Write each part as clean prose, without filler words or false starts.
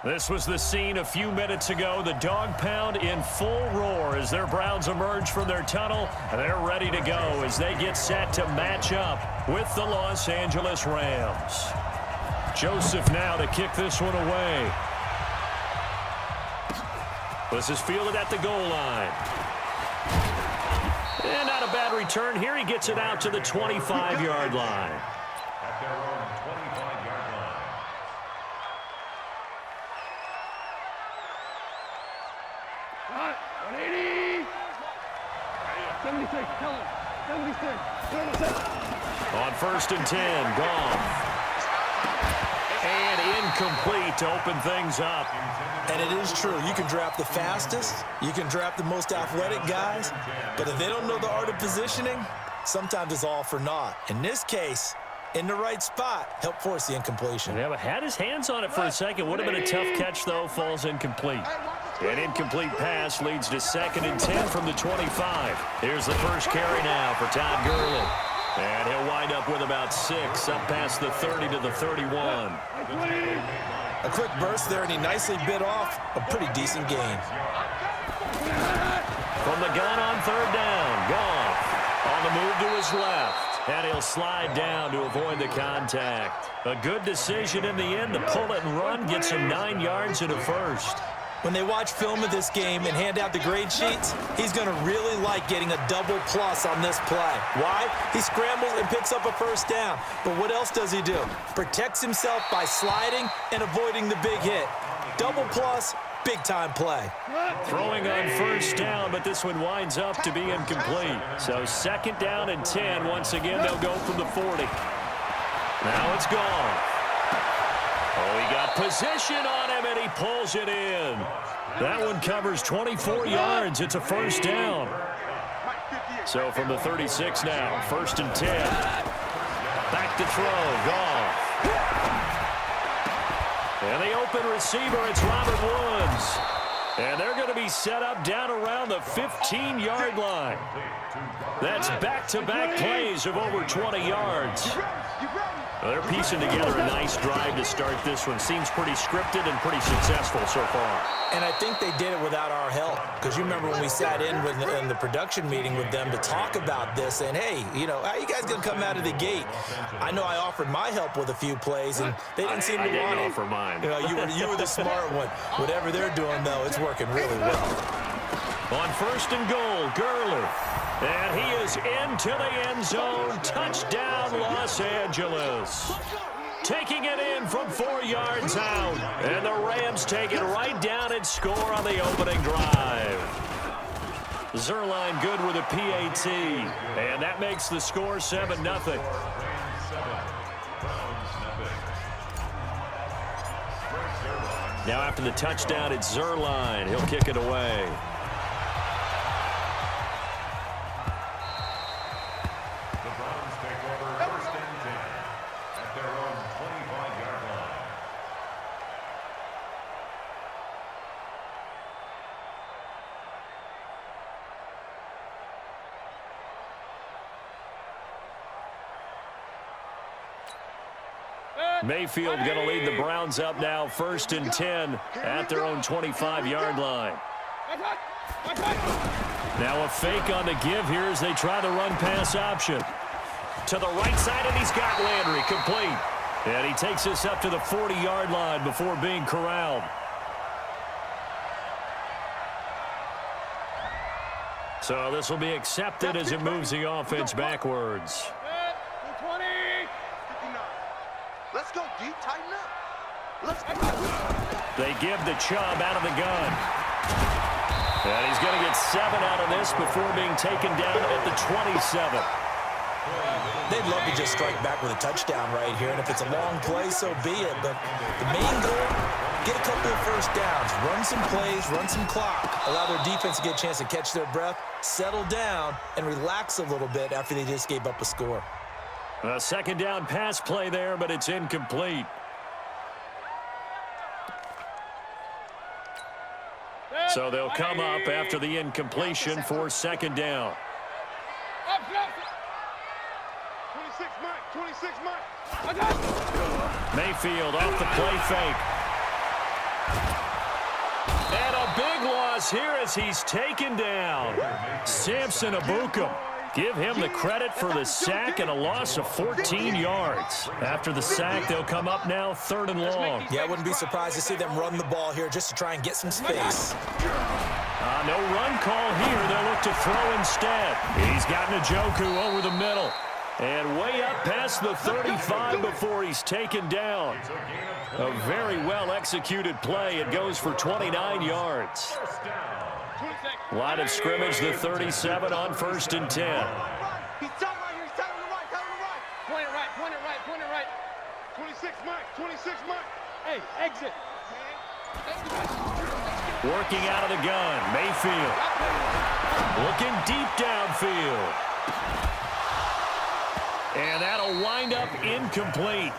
This was the scene a few minutes ago. The dog pound in full roar as their Browns emerge from their tunnel. They're ready to go as they get set to match up with the Los Angeles Rams. Joseph now to kick this one away. This is fielded at the goal line. And not a bad return here. He gets it out to the 25-yard line. At their own 25-yard line. All right, 180. 76, tell him. 76. On 1st and 10, Goff. And incomplete to open things up. And it is true. You can draft the fastest. You can draft the most athletic guys. But if they don't know the art of positioning, sometimes it's all for naught. In this case, in the right spot, help force the incompletion. Yeah, but had his hands on it for a second. Would have been a tough catch, though. Falls incomplete. An incomplete pass leads to 2nd and 10 from the 25. Here's the first carry now for Todd Gurley. And he'll wind up with about 6, up past the 30 to the 31. A quick burst there, and he nicely bit off a pretty decent gain. From the gun on 3rd down, Goff on the move to his left. And he'll slide down to avoid the contact. A good decision in the end to pull it and run, gets him 9 yards and a first. When they watch film of this game and hand out the grade sheets, he's going to really like getting a double plus on this play. Why? He scrambles and picks up a first down. But what else does he do? Protects himself by sliding and avoiding the big hit. Double plus, big-time play. Throwing on 1st down, but this one winds up to be incomplete. So 2nd down and 10. Once again, they'll go from the 40. Now it's gone. Oh, he got position on him, and he pulls it in. That one covers 24 yards. It's a 1st down. So from the 36 now, 1st and 10. Back to throw, Goff. And the open receiver, it's Robert Woods. And they're going to be set up down around the 15-yard line. That's back-to-back plays of over 20 yards. Well, they're piecing together a nice drive to start this one. Seems pretty scripted and pretty successful so far. And I think they did it without our help. Because you remember when we sat in the production meeting with them to talk about this, and hey, you know, how you guys going to come out of the gate? I know I offered my help with a few plays, and they didn't seem to want it. I didn't offer mine. You know, you were the smart one. Whatever they're doing, though, it's working really well. On 1st and goal, Gurley. And he is into the end zone. Touchdown, Los Angeles. Taking it in from 4 yards out. And the Rams take it right down and score on the opening drive. Zerline good with a PAT. And that makes the score 7-0. Now after the touchdown, it's Zerline. He'll kick it away. Mayfield going to lead the Browns up now, 1st and 10 at their own 25-yard line. Now a fake on the give here as they try the run-pass option. To the right side, and he's got Landry complete. And he takes us up to the 40-yard line before being corralled. So this will be accepted as it moves the offense backwards. Let's go deep, tighten up. Let's go. They give the Chubb out of the gun. And he's going to get 7 out of this before being taken down at the 27. They'd love to just strike back with a touchdown right here, and if it's a long play, so be it. But the main goal, get a couple of first downs, run some plays, run some clock, allow their defense to get a chance to catch their breath, settle down, and relax a little bit after they just gave up a score. A 2nd down pass play there, but it's incomplete. So they'll come up after the incompletion for 2nd down. 26, Mike. 26, Mike. Mayfield off the play fake. is here as he's taken down. Samson Abukum. Give him the credit for the sack and a loss of 14 yards. After the sack, they'll come up now 3rd and long. Yeah, I wouldn't be surprised to see them run the ball here just to try and get some space. No run call here. They'll look to throw instead. He's got Njoku over the middle. And way up past the 35 before he's taken down. A very well-executed play. It goes for 29 yards. Line of scrimmage, the 37 on 1st and 10. He's telling right here. He's telling the right. Telling the right. Point it right. Point it right. Point it right. 26 Mike. 26 Mike. Hey, exit. Working out of the gun, Mayfield. Looking deep downfield. And that'll wind up incomplete.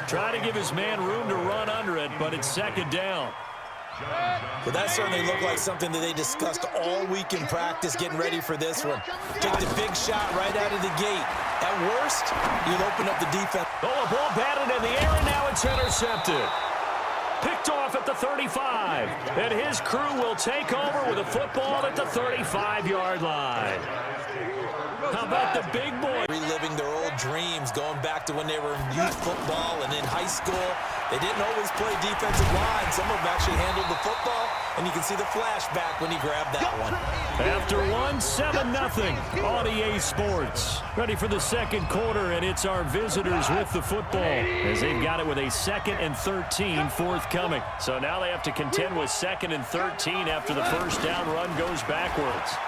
Trying to give his man room to run under it, but it's 2nd down. Well, that certainly looked like something that they discussed all week in practice getting ready for this one. Take the big shot right out of the gate. At worst, you'll open up the defense. Oh, a ball batted in the air, and now it's intercepted. Picked off at the 35. And his crew will take over with a football at the 35-yard line. How about the big boy? Reliving their old dreams, going back to when they were in youth football and in high school. They didn't always play defensive line. Some of them actually handled the football, and you can see the flashback when he grabbed that one. After one, 7-0 on EA Sports. Ready for the 2nd quarter, and it's our visitors with the football as they've got it with a 2nd and 13 forthcoming. So now they have to contend with 2nd and 13 after the first down run goes backwards.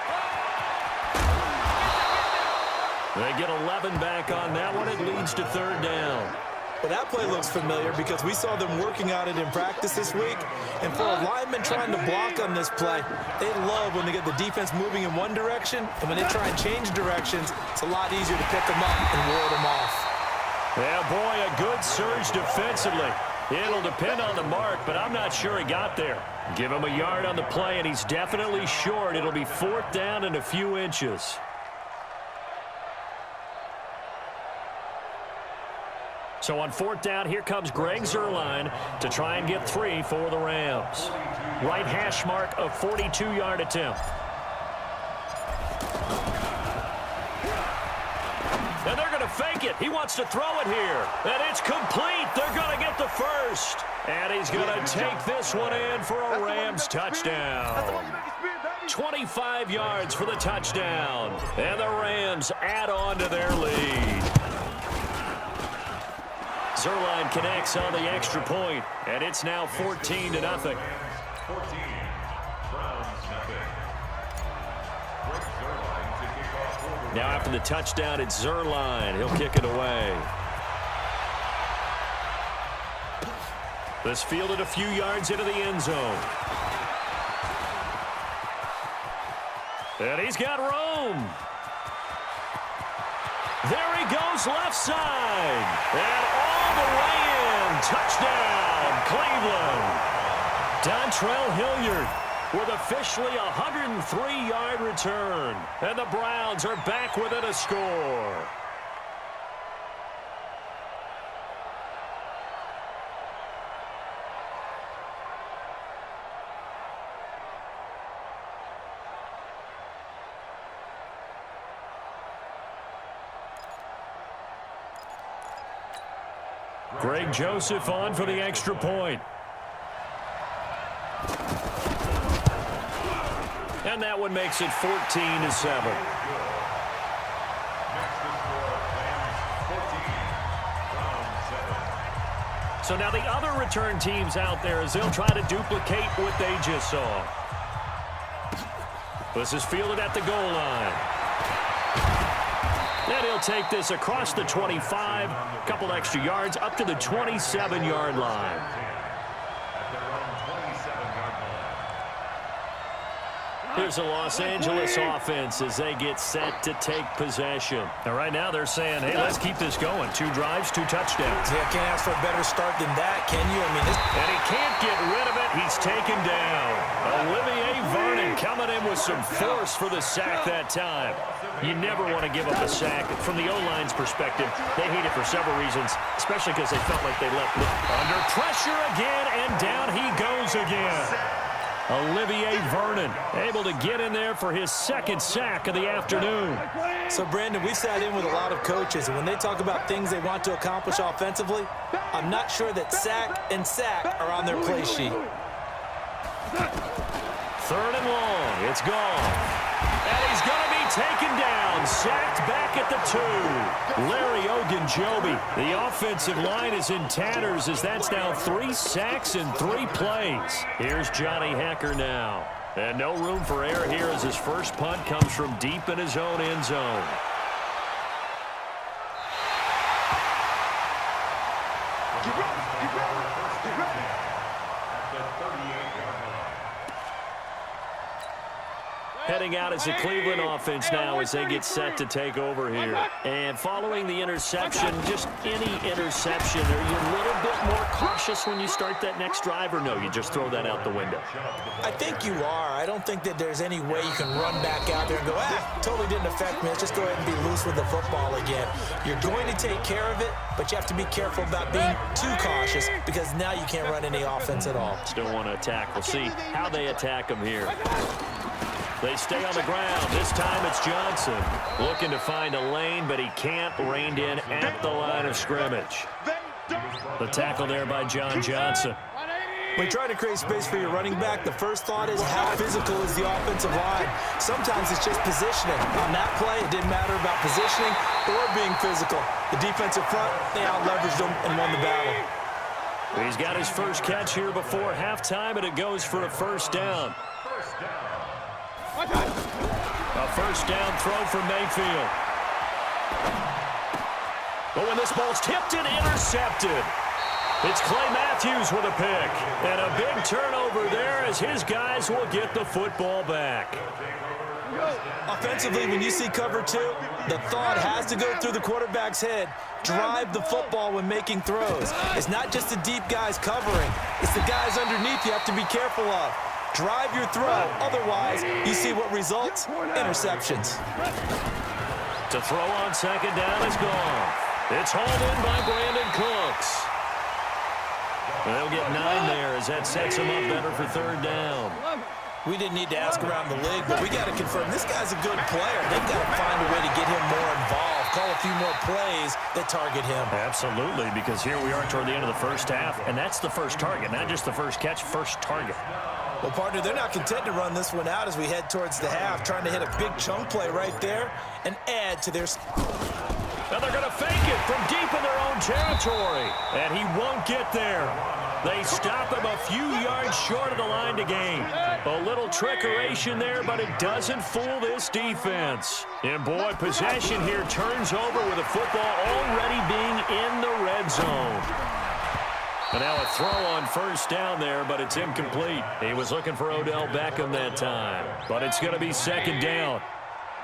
They get 11 back on that one. It leads to 3rd down. Well, that play looks familiar because we saw them working on it in practice this week. And for a lineman trying to block on this play, they love when they get the defense moving in one direction. And when they try and change directions, it's a lot easier to pick them up and ward them off. Yeah, boy, a good surge defensively. It'll depend on the mark, but I'm not sure he got there. Give him a yard on the play, and he's definitely short. It'll be 4th down and a few inches. So on 4th down, here comes Greg Zuerlein to try and get 3 for the Rams. Right hash mark, a 42-yard attempt. And they're going to fake it. He wants to throw it here. And it's complete. They're going to get the first. And he's going to take this one in for a Rams touchdown. 25 yards for the touchdown. And the Rams add on to their lead. Zuerlein connects on the extra point, and it's now 14-0. 14. Browns, now after the touchdown, it's Zuerlein. He'll kick it away. This fielded a few yards into the end zone. And he's got room. There he goes, left side. And all the way in. Touchdown, Cleveland. Dontrell Hilliard with officially a 103-yard return. And the Browns are back within a score. Greg Joseph on for the extra point. And that one makes it 14-7. So now the other return teams out there as they'll try to duplicate what they just saw. This is fielded at the goal line. And he'll take this across the 25, a couple extra yards, up to the 27-yard line. Here's the Los Angeles offense as they get set to take possession. Now, right now they're saying, hey, let's keep this going. 2 drives, 2 touchdowns. Yeah, can't ask for a better start than that, can you? I mean, and he can't get rid of it. He's taken down. Olivier Vernon coming in with some force for the sack that time. You never want to give up a sack. From the O-line's perspective, they hate it for several reasons, especially because they felt like they left. Under pressure again, and down he goes again. Olivier Vernon able to get in there for his second sack of the afternoon. So, Brandon, we sat in with a lot of coaches, and when they talk about things they want to accomplish offensively, I'm not sure that sack and sack are on their play sheet. 3rd and long. It's gone. And he's going to be taken down, sacked back at the 2. Larry Ogunjobi. The offensive line is in tatters as that's now 3 sacks in 3 plays. Here's Johnny Hecker now. And no room for error here as his first punt comes from deep in his own end zone. Heading out as the Cleveland offense now as they get set to take over here. And following the interception, just any interception, are you a little bit more cautious when you start that next drive, or no, you just throw that out the window? I think you are. I don't think that there's any way you can run back out there and go, totally didn't affect me. Let's just go ahead and be loose with the football again. You're going to take care of it, but you have to be careful about being too cautious because now you can't run any offense at all. Still want to attack. We'll see how they attack them here. They stay on the ground. This time it's Johnson. Looking to find a lane, but he can't. Reined in at the line of scrimmage. The tackle there by John Johnson. When trying to create space for your running back, the first thought is how physical is the offensive line. Sometimes it's just positioning. On that play, it didn't matter about positioning or being physical. The defensive front, they out-leveraged them and won the battle. He's got his first catch here before halftime, and it goes for a first down. A first down throw for Mayfield. But when this ball's tipped and intercepted, it's Clay Matthews with a pick. And a big turnover there as his guys will get the football back. Offensively, when you see cover 2, the thought has to go through the quarterback's head. Drive the football when making throws. It's not just the deep guys covering. It's the guys underneath you have to be careful of. Drive your throw. Otherwise, you see what results? Interceptions. To throw on second down is gone. It's hauled in by Brandon Cooks. And they'll get 9 there as that sets him up better for 3rd down. We didn't need to ask around the league, but we got to confirm this guy's a good player. They've got to find a way to get him more involved, call a few more plays that target him. Absolutely, because here we are toward the end of the first half, and that's the first target, not just the first catch, first target. Well, partner, they're not content to run this one out as we head towards the half, trying to hit a big chunk play right there and add to their... Now they're going to fake it from deep in their own territory, and he won't get there. They stop him a few yards short of the line to gain. A little trickeration there, but it doesn't fool this defense. And boy, possession here turns over with the football already being in the red zone. And now a throw on first down there, but it's incomplete. He was looking for Odell Beckham that time, but it's going to be second down.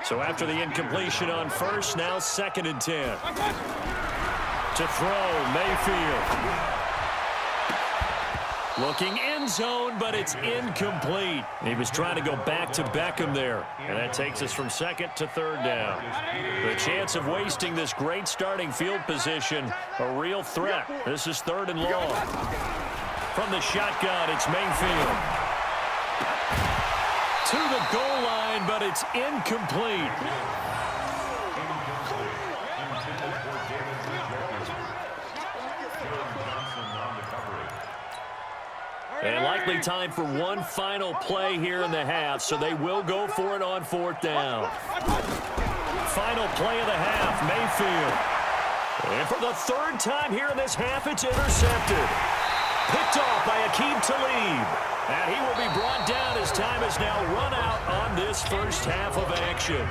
So after the incompletion on first, now 2nd and 10. To throw, Mayfield. Looking end zone, but it's incomplete. He was trying to go back to Beckham there. And that takes us from 2nd to 3rd down. The chance of wasting this great starting field position, a real threat. This is 3rd and long. From the shotgun, it's Mayfield. To the goal line, but it's incomplete. And likely time for one final play here in the half, so they will go for it on 4th down. Final play of the half, Mayfield. And for the 3rd time here in this half, it's intercepted. Picked off by Aqib Talib. And he will be brought down as time has now run out on this first half of action.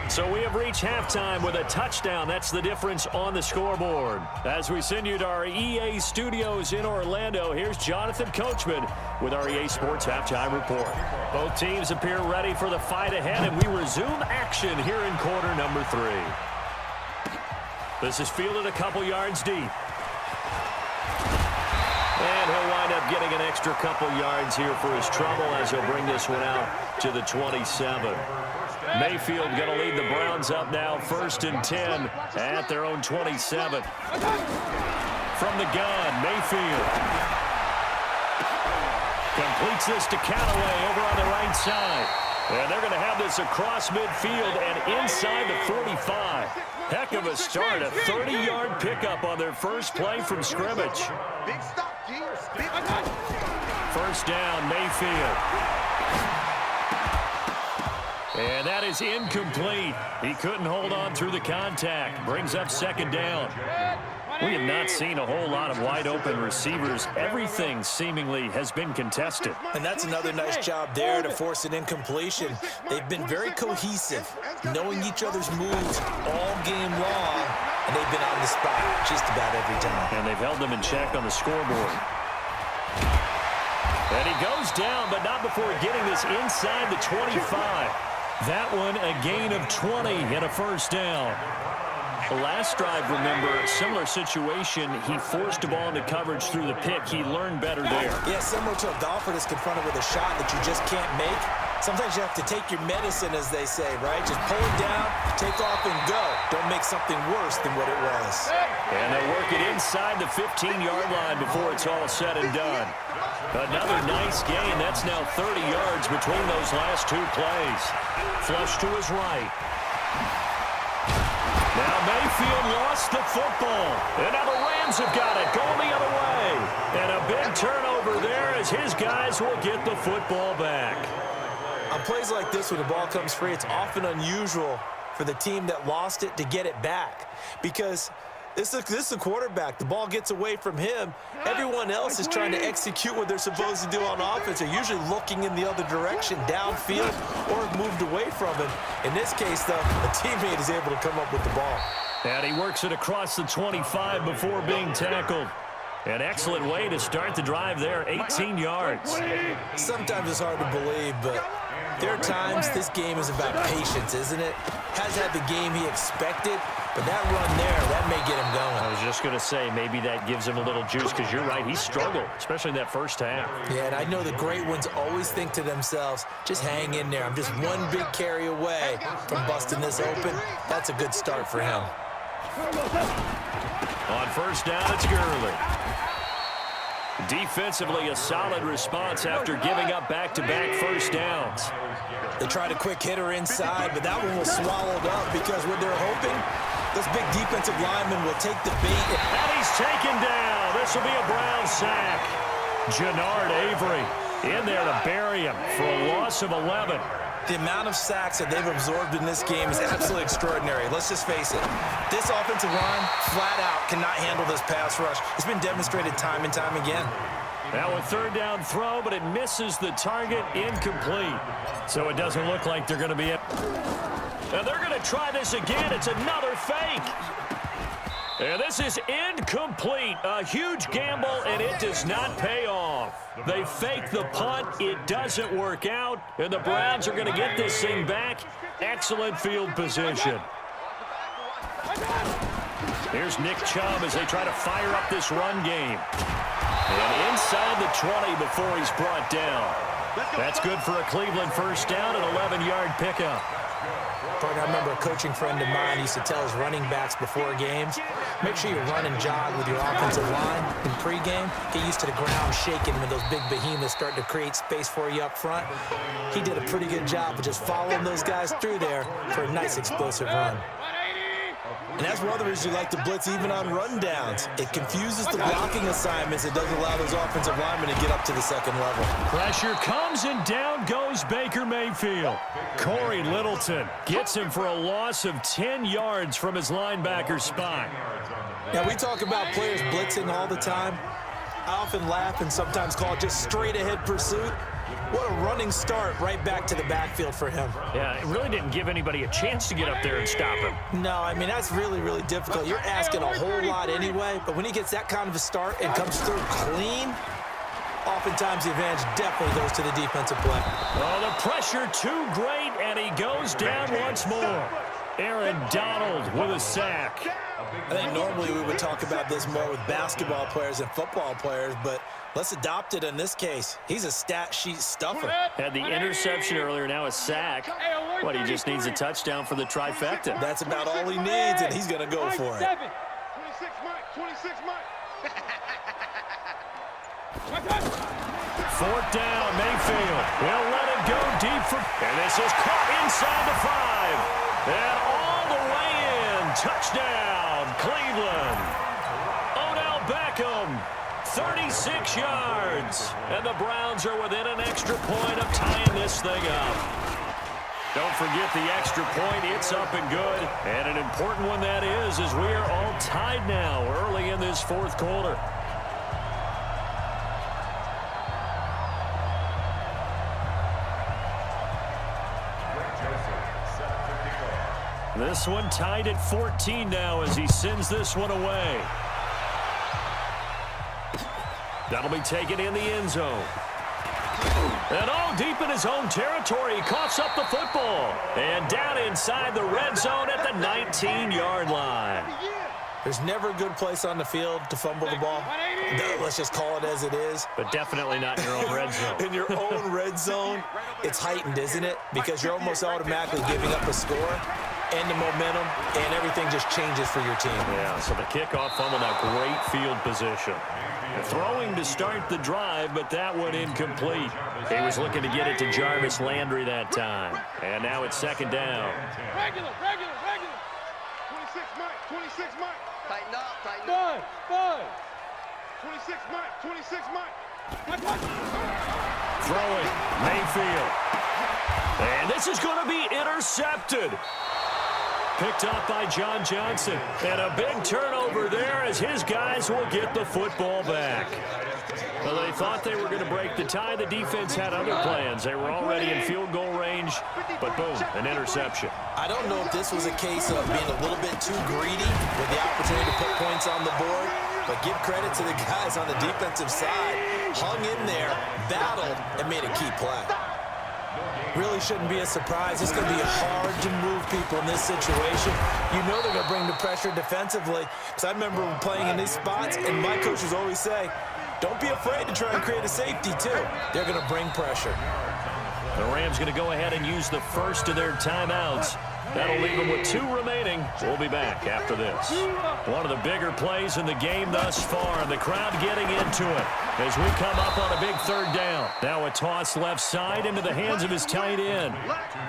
So we have reached halftime with a touchdown. That's the difference on the scoreboard. As we send you to our EA studios in Orlando, here's Jonathan Coachman with our EA Sports Halftime Report. Both teams appear ready for the fight ahead, and we resume action here in quarter number 3. This is fielded a couple yards deep. And he'll wind up getting an extra couple yards here for his trouble as he'll bring this one out to the 27. Mayfield going to lead the Browns up now, 1st and 10 at their own 27. From the gun, Mayfield. Completes this to Callaway over on the right side. And they're going to have this across midfield and inside the 45. Heck of a start, a 30-yard pickup on their first play from scrimmage. Big stop, Gears. Big First down, Mayfield. And that is incomplete. He couldn't hold on through the contact. Brings up second down. We have not seen a whole lot of wide-open receivers. Everything seemingly has been contested. And that's another nice job there to force an incompletion. They've been very cohesive, knowing each other's moves all game long, and they've been on the spot just about every time. And they've held them in check on the scoreboard. And he goes down, but not before getting this inside the 25. That one a gain of 20 and a first down. The last drive, remember, similar situation. He forced a ball into coverage through the pick. He learned better there. Yeah, similar to a golfer that's confronted with a shot that you just can't make. Sometimes you have to take your medicine, as they say, right? Just pull it down, take off, and go. Don't make something worse than what it was. And they'll work it inside the 15-yard line before it's all said and done. Another nice gain. That's now 30 yards between those last two plays. Flush to his right. Now Mayfield lost the football. And now the Rams have got it, going the other way. And a big turnover there as his guys will get the football back. On plays like this, when the ball comes free, it's often unusual for the team that lost it to get it back. Because this is a quarterback. The ball gets away from him. Everyone else is trying to execute what they're supposed to do on offense. They're usually looking in the other direction, downfield, or have moved away from him. In this case, though, a teammate is able to come up with the ball. And he works it across the 25 before being tackled. An excellent way to start the drive there, 18 yards. Sometimes it's hard to believe, but there are times this game is about patience, isn't it? Has had the game he expected, but that run there, that may get him going. I was just going to say, maybe that gives him a little juice, because you're right, he struggled, especially in that first half. Yeah, and I know the great ones always think to themselves, just hang in there. I'm just one big carry away from busting this open. That's a good start for him. On first down, it's Gurley. Defensively, a solid response after giving up back-to-back first downs. They tried a quick hitter inside, but that one was swallowed up because what they're hoping, this big defensive lineman will take the bait. And he's taken down. This will be a Brown sack. Jannard Avery in there to bury him for a loss of 11. The amount of sacks that they've absorbed in this game is absolutely extraordinary. Let's just face it. This offensive line, flat out, cannot handle this pass rush. It's been demonstrated time and time again. Now a third down throw, but it misses the target, incomplete. So it doesn't look like they're going to be it. Now they're going to try this again. It's another fake. And this is incomplete. A huge gamble, and it does not pay off. They fake the punt. It doesn't work out, and the Browns are going to get this thing back. Excellent field position. Here's Nick Chubb as they try to fire up this run game. And inside the 20 before he's brought down. That's good for a Cleveland first down, an 11-yard pickup. I remember a coaching friend of mine used to tell his running backs before games, make sure you run and jog with your offensive line in pregame. Get used to the ground shaking when those big behemoths start to create space for you up front. He did a pretty good job of just following those guys through there for a nice explosive run. And that's one of the reasons you like to blitz even on rundowns. It confuses the blocking assignments. It doesn't allow those offensive linemen to get up to the second level. Pressure comes, and down goes Baker Mayfield. Corey Littleton gets him for a loss of 10 yards from his linebacker spot. Now, we talk about players blitzing all the time. I often laugh and sometimes call it just straight-ahead pursuit. What a running start right back to the backfield for him. Yeah, it really didn't give anybody a chance to get up there and stop him. No, I mean, that's really, really difficult. You're asking a whole lot anyway, but when he gets that kind of a start and comes through clean, oftentimes the advantage definitely goes to the defensive play. Oh, the pressure too great, and he goes down once more. Aaron Donald with a sack. I think normally we would talk about this more with basketball players and football players, but let's adopt it in this case. He's a stat sheet stuffer. Had the interception earlier, now a sack. What, he just needs a touchdown for the trifecta. That's about all he needs, and he's going to go for it. 26 Mike. 4th down, Mayfield. He'll let it go deep for... And this is caught inside the 5. And all the way in. Touchdown, Cleveland. Odell Beckham, 36 yards. And the Browns are within an extra point of tying this thing up. Don't forget the extra point. It's up and good. And an important one that is, as we are all tied now early in this 4th quarter. This one tied at 14 now as he sends this one away. That'll be taken in the end zone. And deep in his own territory, he coughs up the football. And down inside the red zone at the 19-yard line. There's never a good place on the field to fumble the ball. No, let's just call it as it is. But definitely not in your own red zone. In your own red zone, it's heightened, isn't it? Because you're almost automatically giving up a score and the momentum, and everything just changes for your team. Yeah, so the kickoff fumble, that great field position. Throwing to start the drive, but that one incomplete. He was looking to get it to Jarvis Landry that time. And now it's 2nd down. Regular. 26 Mike, 26 Mike. Tighten up. 26 Mike. Throwing, Mayfield. And this is going to be intercepted. Picked up by John Johnson. And a big turnover there as his guys will get the football back. Well, they thought they were going to break the tie. The defense had other plans. They were already in field goal range, but boom, an interception. I don't know if this was a case of being a little bit too greedy with the opportunity to put points on the board, but give credit to the guys on the defensive side. Hung in there, battled, and made a key play. Really shouldn't be a surprise. It's going to be hard to move people in this situation. You know they're going to bring the pressure defensively. Because I remember playing in these spots, and my coaches always say, don't be afraid to try and create a safety, too. They're going to bring pressure. The Rams going to go ahead and use the first of their timeouts. That'll leave them with 2 remaining. We'll be back after this. One of the bigger plays in the game thus far, and the crowd getting into it as we come up on a big 3rd down. Now a toss left side into the hands of his tight end.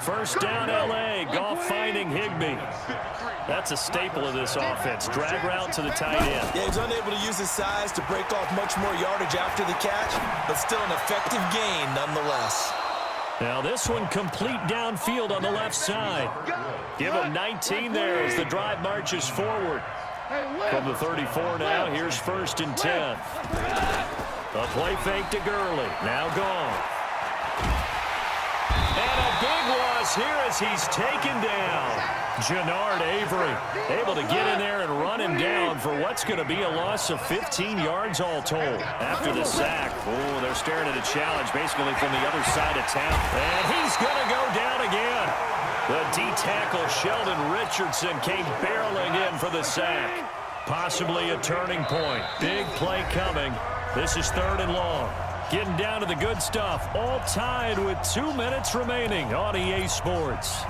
1st down, L.A. Goff finding Higbee. That's a staple of this offense. Drag route to the tight end. Yeah, he's unable to use his size to break off much more yardage after the catch, but still an effective gain nonetheless. Now this one complete downfield on the left side. Give him 19 there as the drive marches forward. From the 34 now, here's 1st and 10. A play fake to Gurley. Now gone. And a big loss here as he's taken down. Jannard Avery able to get in there and run him down for what's going to be a loss of 15 yards all told. After the sack, they're staring at a challenge basically from the other side of town. And he's going to go down again. The D-tackle Sheldon Richardson came barreling in for the sack. Possibly a turning point. Big play coming. This is 3rd and long. Getting down to the good stuff. All tied with 2 minutes remaining on EA Sports.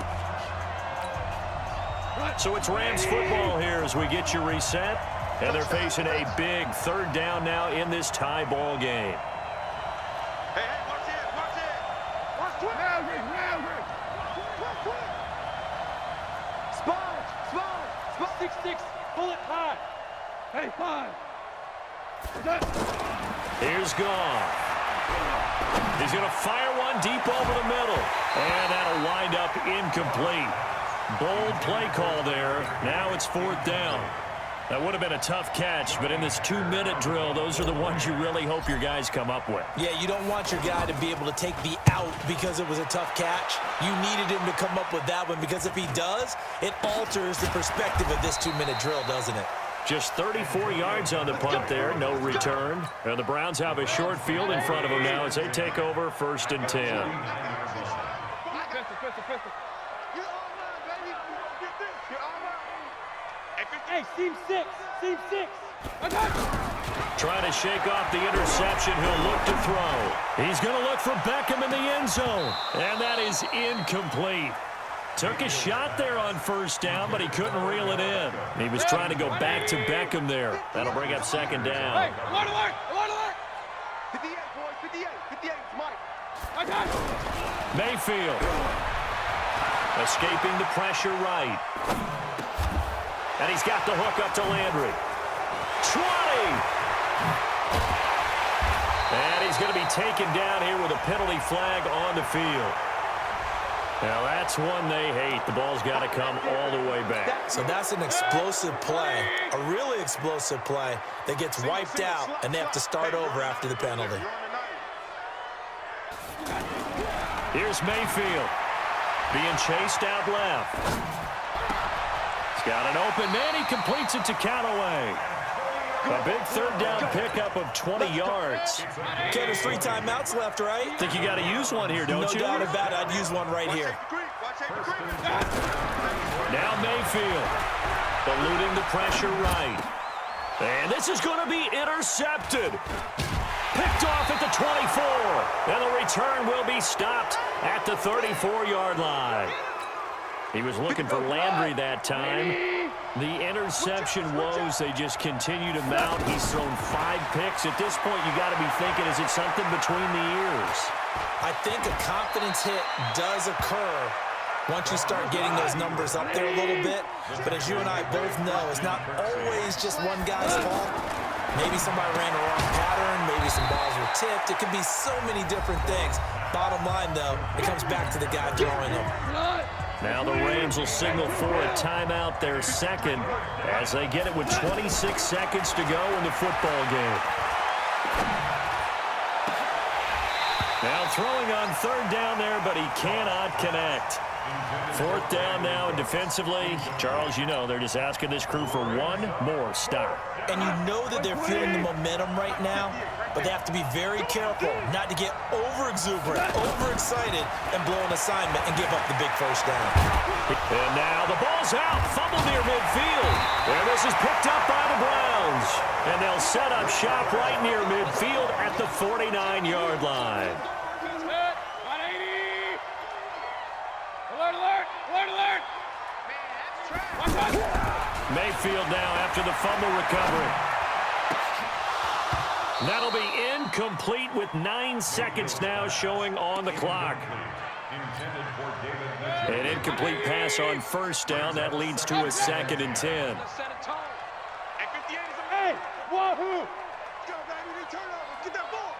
So it's Rams football here as we get you reset. And they're facing a big 3rd down now in this tie ball game. Hey, watch it. Watch quick. Spot. 6-6. Pull it high. Hey, 5. Here's Goff. He's going to fire one deep over the middle. And that'll wind up incomplete. Bold play call there. Now it's 4th down. That would have been a tough catch, but in this 2-minute drill, those are the ones you really hope your guys come up with. Yeah, you don't want your guy to be able to take the out because it was a tough catch. You needed him to come up with that one because if he does, it alters the perspective of this 2-minute drill, doesn't it? Just 34 yards on the punt there, no return. And the Browns have a short field in front of them now as they take over 1st and 10. Hey, seam 6. Trying to shake off the interception. He'll look to throw. He's going to look for Beckham in the end zone. And that is incomplete. Took a shot there on 1st down, but he couldn't reel it in. He was trying to go back to Beckham there. That'll bring up 2nd down. Hey, alert! Hit the end, boys. 58, 58, Mike. Mayfield escaping the pressure right. And he's got the hook up to Landry. 20! And he's going to be taken down here with a penalty flag on the field. Now, that's one they hate. The ball's got to come all the way back. So that's an explosive play, a really explosive play that gets wiped out, and they have to start over after the penalty. Here's Mayfield being chased out left. He's got an open man. He completes it to Callaway. A big third down pickup of 20 yards. Okay, there's 3 timeouts left, right? Think you got to use one here, don't you? No doubt about it. I'd use one right here. Now Mayfield eluding the pressure right. And this is going to be intercepted. Picked off at the 24. And the return will be stopped at the 34-yard line. He was looking for Landry that time. The interception woes, they just continue to mount. He's thrown 5 picks. At this point, you got to be thinking, is it something between the ears? I think a confidence hit does occur once you start getting those numbers up there a little bit. But as you and I both know, it's not always just one guy's fault. Maybe somebody ran a wrong pattern. Maybe some balls were tipped. It could be so many different things. Bottom line, though, it comes back to the guy throwing them. Now the Rams will signal for a timeout, their second, as they get it with 26 seconds to go in the football game. Now throwing on third down there, but he cannot connect. Fourth down now, and defensively, Charles, you know, they're just asking this crew for one more stop. And you know that they're feeling the momentum right now, but they have to be very careful not to get over-exuberant, overexcited, and blow an assignment and give up the big first down. And now the ball's out, fumble near midfield. And this is picked up by the Browns. And they'll set up shop right near midfield at the 49-yard line. Mayfield now after the fumble recovery. That'll be incomplete with 9 seconds now showing on the clock. An incomplete pass on first down. That leads to a 2nd and 10. Hey, wahoo! Go, baby, turn over. Get that ball.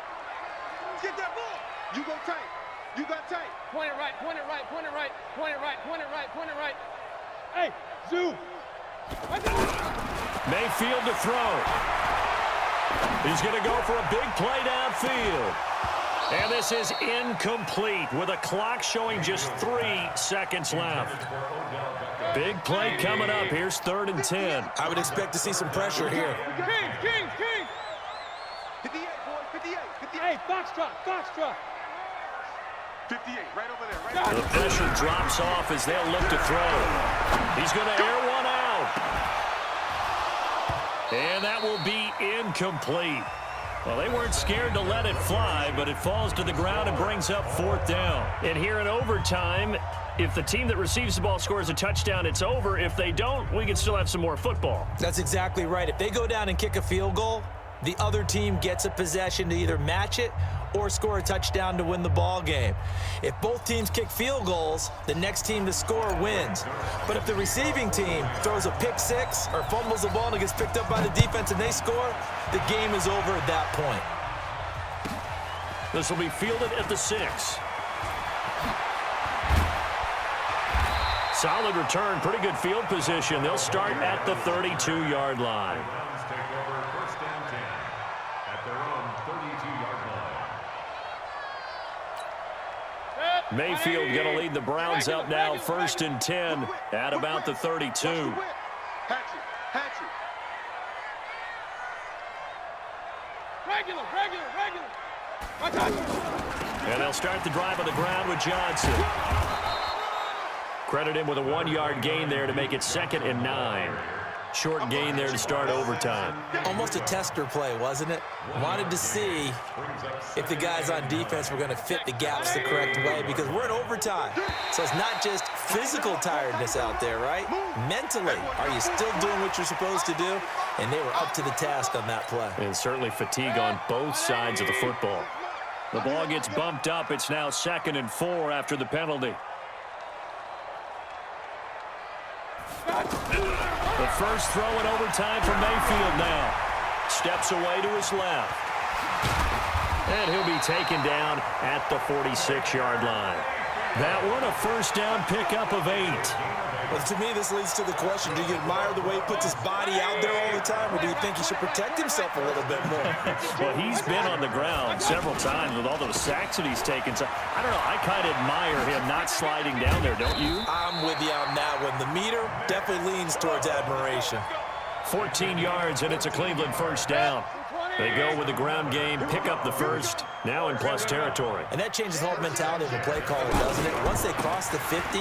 Get that ball. You go tight. You got tight. Point it right, point it right, point it right, point it right, point it right, point it right. Hey, zoom. Mayfield to throw. He's going to go for a big play downfield. And this is incomplete with a clock showing just 3 seconds left. Big play coming up. Here's 3rd and 10. I would expect to see some pressure here. King. 58, boy, 58. Hey, foxtrot. 58, right over there, right The pressure drops off as they'll look to throw. He's going to air one out. And that will be incomplete. Well, they weren't scared to let it fly, but it falls to the ground and brings up 4th down. And here in overtime, if the team that receives the ball scores a touchdown, it's over. If they don't, we can still have some more football. That's exactly right. If they go down and kick a field goal, the other team gets a possession to either match it or score a touchdown to win the ball game. If both teams kick field goals, the next team to score wins. But if the receiving team throws a pick six or fumbles the ball and it gets picked up by the defense and they score, the game is over at that point. This will be fielded at the 6. Solid return, pretty good field position. They'll start at the 32-yard line. Mayfield going to lead the Browns up now, 1st and 10 at about the 32. Hatchet. Regular. And they'll start the drive on the ground with Johnson. Credit him with a 1-yard gain there to make it 2nd and 9. Short gain there to start overtime. Almost a tester play, wasn't it? Wanted to see if the guys on defense were going to fit the gaps the correct way, because we're in overtime. So it's not just physical tiredness out there, right? Mentally, are you still doing what you're supposed to do? And they were up to the task on that play. And certainly fatigue on both sides of the football. The ball gets bumped up. It's now 2nd and 4 after the penalty. The first throw in overtime for Mayfield now. Steps away to his left. And he'll be taken down at the 46-yard line. That one a first down pickup of 8. Well, to me, this leads to the question, do you admire the way he puts his body out there all the time, or do you think he should protect himself a little bit more? Well, he's been on the ground several times with all those sacks that he's taken. So, I don't know, I kind of admire him not sliding down there, don't you? I'm with you on that one. The meter definitely leans towards admiration. 14 yards, and it's a Cleveland first down. They go with the ground game, pick up the first, now in plus territory. And that changes the whole mentality of the play caller, doesn't it? Once they cross the 50,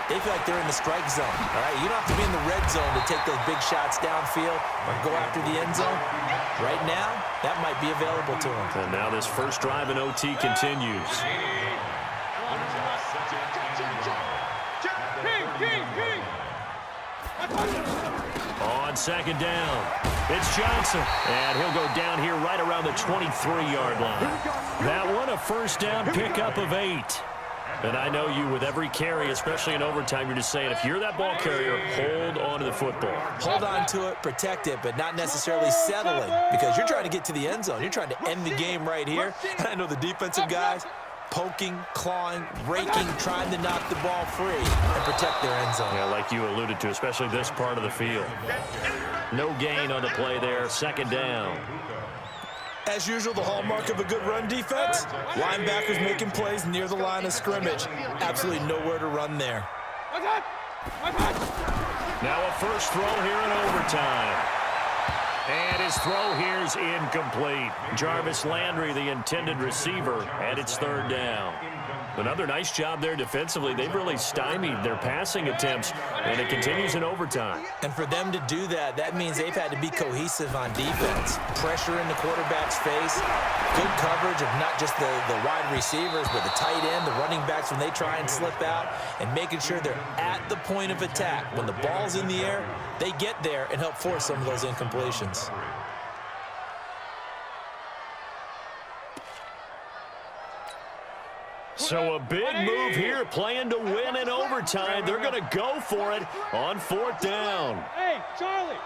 they feel like they're in the strike zone, all right? You don't have to be in the red zone to take those big shots downfield or go after the end zone. Right now, that might be available to them. And now this first drive in OT continues. On 2nd down, it's Johnson. And he'll go down here right around the 23-yard line. That one a first down pickup of 8. And I know you, with every carry, especially in overtime, you're just saying, if you're that ball carrier, hold on to the football. Hold on to it, protect it, but not necessarily settling, because you're trying to get to the end zone. You're trying to end the game right here. And I know the defensive guys poking, clawing, raking, trying to knock the ball free and protect their end zone. Yeah, like you alluded to, especially this part of the field. No gain on the play there, 2nd down. As usual, the hallmark of a good run defense, linebackers making plays near the line of scrimmage. Absolutely nowhere to run there. Now a first throw here in overtime. And his throw here's incomplete. Jarvis Landry, the intended receiver, and it's 3rd down. Another nice job there defensively. They've really stymied their passing attempts, and it continues in overtime. And for them to do that, that means they've had to be cohesive on defense. Pressure in the quarterback's face, good coverage of not just the wide receivers, but the tight end, the running backs when they try and slip out, and making sure they're at the point of attack. When the ball's in the air, they get there and help force some of those incompletions. So a big move here, playing to win in overtime. They're going to go for it on 4th down. Hey, Charlie.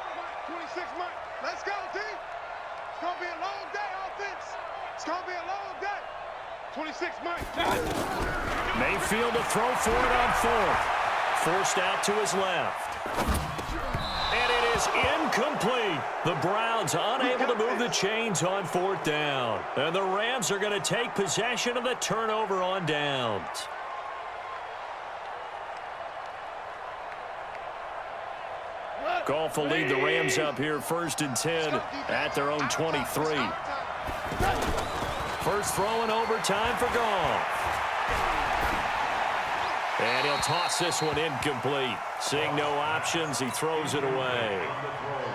26 months. Let's go, team. It's going to be a long day, offense. It's going to be a long day. 26 months. Mayfield to throw for it on 4th. Forced out to his left. And it is incomplete. The Browns unable to move the chains on 4th down. And the Rams are going to take possession of the turnover on downs. Goff will lead the Rams up here 1st and 10 at their own 23. First throw in overtime for Goff. And he'll toss this one incomplete. Seeing no options, he throws it away.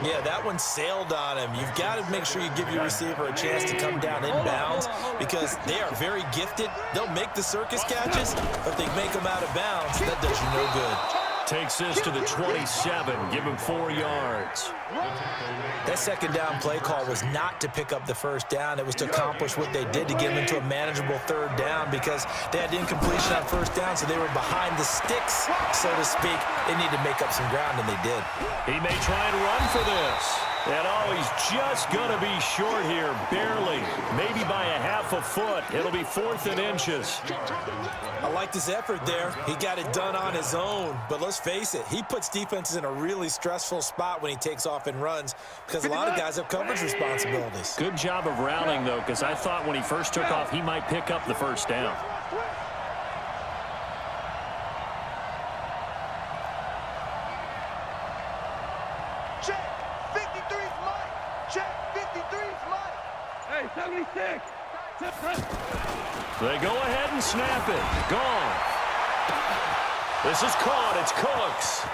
Yeah, that one sailed on him. You've got to make sure you give your receiver a chance to come down inbounds because they are very gifted. They'll make the circus catches, but they make them out of bounds. That does you no good. Takes this to the 27. Give him 4 yards. That 2nd down play call was not to pick up the first down. It was to accomplish what they did to get them into a manageable 3rd down because they had incompletion on 1st down, so they were behind the sticks, so to speak. They needed to make up some ground, and they did. He may try and run for this. And oh, he's just going to be short here, barely. Maybe by a half a foot. It'll be 4th and inches. I liked his effort there. He got it done on his own. But let's face it, he puts defenses in a really stressful spot when he takes off and runs because a lot of guys have coverage responsibilities. Good job of rallying, though, because I thought when he first took off, he might pick up the first down. Check. 53's mine. Check. 53's mine. Hey, 76. They go ahead and snap it. Gone. This is caught. It's Cooks.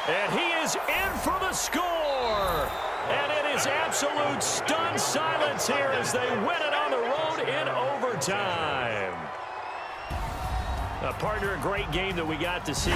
And he is in for the score. And it is absolute stunned silence here as they win it on the road in overtime. Partner, a great game that we got to see.